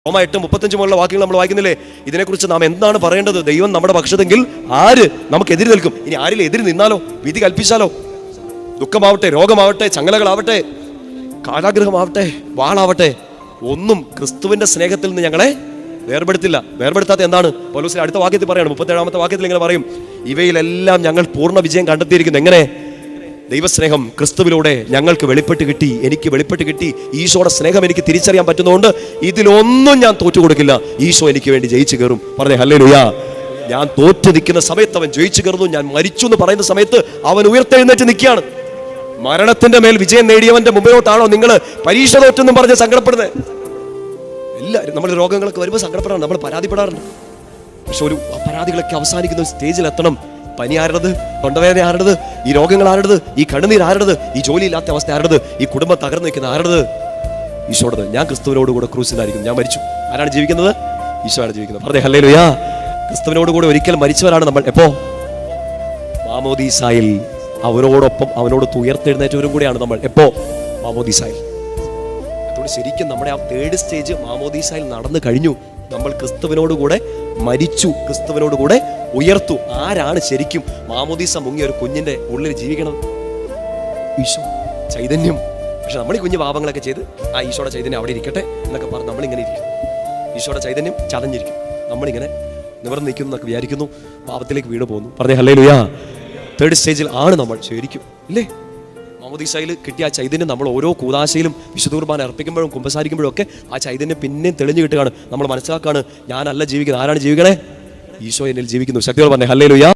റോമ 8:35 മുതലുള്ള വാക്യങ്ങൾ നമ്മൾ വായിക്കുന്നില്ലേ? ഇതിനെക്കുറിച്ച് നാം എന്താണ് പറയേണ്ടത്? ദൈവം നമ്മുടെ പക്ഷത്തെങ്കിൽ ആര് നമുക്ക് എതിര് നിൽക്കും? ഇനി ആരിൽ എതിര് നിന്നാലോ, വിധി കൽപ്പിച്ചാലോ, ദുഃഖമാവട്ടെ, രോഗമാവട്ടെ, ചങ്ങലകളാവട്ടെ, കാരാഗ്രഹമാവട്ടെ, വാളാവട്ടെ, ഒന്നും ക്രിസ്തുവിന്റെ സ്നേഹത്തിൽ നിന്ന് ഞങ്ങളെ വേർപെടുത്തില്ല. വേർപെടുത്താത്ത എന്താണ്? പൗലോസ് അടുത്ത വാക്യത്തിൽ പറയാണ്, 37-ാമത്തെ വാക്യത്തിൽ ഇങ്ങനെ പറയും, ഇവയിലെല്ലാം ഞങ്ങൾ പൂർണ്ണ വിജയം കണ്ടെത്തിയിരിക്കുന്നു. എങ്ങനെ? ദൈവസ്നേഹം ക്രിസ്തുവിലൂടെ ഞങ്ങൾക്ക് വെളിപ്പെട്ട് കിട്ടി, എനിക്ക് വെളിപ്പെട്ട് കിട്ടി. ഈശോയുടെ സ്നേഹം എനിക്ക് തിരിച്ചറിയാൻ പറ്റുന്നതുകൊണ്ട് ഇതിലൊന്നും ഞാൻ തോറ്റു കൊടുക്കില്ല. ഈശോ എനിക്ക് വേണ്ടി ജയിച്ചു കയറും. പറഞ്ഞേ ഹല്ലേലൂയാ. ഞാൻ തോറ്റു നിൽക്കുന്ന സമയത്ത് അവൻ ജയിച്ചു കയറുന്നു. ഞാൻ മരിച്ചു എന്ന് പറയുന്ന സമയത്ത് അവൻ ഉയർത്തെഴുന്നേറ്റ് നിൽക്കുകയാണ്. മരണത്തിന്റെ മേൽ വിജയം നേടിയവന്റെ മുമ്പിലോട്ടാണോ നിങ്ങൾ പരീക്ഷ തോറ്റെന്നും പറഞ്ഞ് സങ്കടപ്പെടുന്നത്? എല്ലാവരും നമ്മൾ രോഗങ്ങളൊക്കെ വരുമ്പോൾ സങ്കടപ്പെടാറുണ്ട്, നമ്മൾ പരാതിപ്പെടാറുണ്ട്. പക്ഷെ ഒരു പരാതികളൊക്കെ അവസാനിക്കുന്ന സ്റ്റേജിൽ എത്തണം. പനി ആരുടേത്? തൊണ്ടവേദന ആരുടേത്? ഈ രോഗങ്ങൾ ആരുടേത്? ഈ കണ്ണുനീർ ആരുടേത്? ഈ ജോലിയില്ലാത്ത അവസ്ഥ ആരുടേത്? ഈ കുടുംബം തകർന്നു നിൽക്കുന്ന ആരുടേത്? ഈശോടത്. ഞാൻ ക്രിസ്തുവിനോട് കൂടെ ക്രൂസിലായിരിക്കും. ഞാൻ മരിച്ചു. ആരാണ് ജീവിക്കുന്നത്? ഈശോയാണ് ജീവിക്കുന്നത്. പറഞ്ഞേ ഹല്ലേലൂയാ. ക്രിസ്തുവിനോട് കൂടെ ഒരിക്കൽ മരിച്ചവരാണ് നമ്മൾ. എപ്പോ? മാമോദീസായിൽ അവനോടൊപ്പം അവനോട് ഉയർത്തെഴുന്നേറ്റവരും കൂടെയാണ് നമ്മൾ. എപ്പോ? മാമോദീസായിൽ. അതുകൊണ്ട് ശരിക്കും നമ്മുടെ ആ 3rd സ്റ്റേജ് മാമോദീസായിൽ നടന്നു കഴിഞ്ഞു. നമ്മൾ ക്രിസ്തുവിനോട് കൂടെ മരിച്ചു, ക്രിസ്തുവിനോട് കൂടെ ഉയർത്തു. ആരാണ് ശരിക്കും മാമോദീസ മുങ്ങിയ ഒരു കുഞ്ഞിന്റെ ഉള്ളിൽ ജീവിക്കണം? ഈശോ, ചൈതന്യം. പക്ഷെ നമ്മൾ ഈ കുഞ്ഞു പാപങ്ങളൊക്കെ ചെയ്ത് ആ ഈശോയുടെ ചൈതന്യം അവിടെ ഇരിക്കട്ടെ എന്നൊക്കെ പറഞ്ഞ് നമ്മളിങ്ങനെ ഇരിക്കും. ഈശോയുടെ ചൈതന്യം ചതഞ്ഞിരിക്കും. നമ്മളിങ്ങനെ നിവർന്ന് നിൽക്കുന്നു എന്നൊക്കെ വിചാരിക്കുന്നു, പാപത്തിലേക്ക് വീണ് പോകുന്നു. പറഞ്ഞേ ഹല്ലേലൂയാ. 3rd സ്റ്റേജിൽ ആണ് നമ്മൾ ശരിക്കും, ഇല്ലേ? മാമോദീസയിൽ കിട്ടിയ ആ ചൈതന്യം നമ്മൾ ഓരോ കൂദാശയിലും വിശുദ്ധ കുർബാന അർപ്പിക്കുമ്പോഴും കുമ്പസാരിക്കുമ്പോഴും ഒക്കെ ആ ചൈതന്യം പിന്നെയും തെളിഞ്ഞു കിട്ടുകയാണ്. നമ്മൾ മനസ്സിലാക്കാണ്, ഞാനല്ല ജീവിക്കുന്നത്. ആരാണ് ജീവിക്കണേ? ഈശോ എന്നിൽ ജീവിക്കുന്നു. ശക്തിയോട് പറഞ്ഞേ ഹല്ലേലൂയാ.